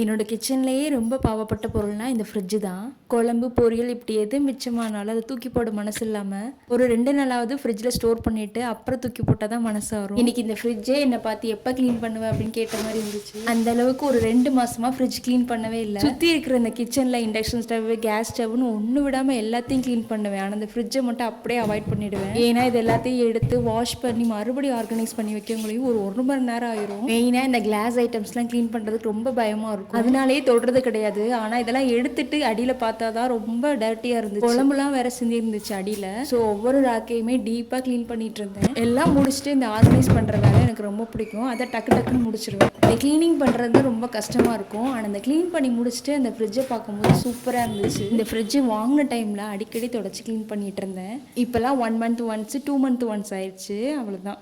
என்னோட கிச்சன்லேயே ரொம்ப பாவப்பட்ட பொருள்னா இந்த ஃப்ரிட்ஜு தான். குழம்பு, பொரியல் இப்படி எது மிச்சமானாலும் அதை தூக்கி போட மனசு இல்லாமல் ஒரு 2 நாளாவது ஃப்ரிட்ஜில் ஸ்டோர் பண்ணிவிட்டு அப்புறம் தூக்கி போட்டால் தான் மனசு வரும். இன்றைக்கி இந்த ஃப்ரிட்ஜே என்னை பார்த்து எப்போ க்ளீன் பண்ணுவேன் அப்படின்னு கேட்ட மாதிரி இருந்துச்சு. அந்த அளவுக்கு ஒரு 2 மாதமாக ஃப்ரிட்ஜ் க்ளீன் பண்ணவே இல்லை. சுற்றி இருக்கிற இந்த கிச்சனில் இண்டக்ஷன் ஸ்டவ், கேஸ் ஸ்டவ்னு ஒன்று விடாமல் எல்லாத்தையும் க்ளீன் பண்ணுவேன். ஆனால் அந்த ஃப்ரிட்ஜை மட்டும் அப்படியே அவாய்ட் பண்ணிவிடுவேன். ஏன்னா இது எல்லாத்தையும் எடுத்து வாஷ் பண்ணி மறுபடியும் ஆர்கனைஸ் பண்ணி வைக்கவங்களையும் ஒரு 1 மணி நேரம் ஆயிரும். மெயினாக இந்த கிளாஸ் ஐட்டம்ஸ்லாம் க்ளீன் பண்ணுறதுக்கு ரொம்ப பயமாக இருக்கும். அதனாலே தொடுறது கிடையாது. ஆனா இதெல்லாம் எடுத்துட்டு அடியில பார்த்தாதான் ரொம்ப டர்ட்டியா இருந்துச்சு. குழம்புலாம் வேற சிந்தி இருந்துச்சு அடியில. ஸோ ஒவ்வொரு ராக்கையுமே டீப்பா கிளீன் பண்ணிட்டு இருந்தேன். எல்லாம் முடிச்சுட்டு இந்த ஆர்கனைஸ் பண்ற வேலை எனக்கு ரொம்ப பிடிக்கும். அதை டக்கு டக்குன்னு முடிச்சிருவேன். இந்த கிளீனிங் பண்றது ரொம்ப கஷ்டமா இருக்கும். ஆனா இந்த கிளீன் பண்ணி முடிச்சுட்டு அந்த ஃப்ரிட்ஜை பார்க்கும்போது சூப்பரா இருந்துச்சு. இந்த ஃப்ரிட்ஜ் வாங்கின டைம்ல அடிக்கடி தொடச்சி கிளீன் பண்ணிட்டு இருந்தேன். இப்பெல்லாம் 1 month once 2 month once ஆயிடுச்சு. அவ்வளவுதான்.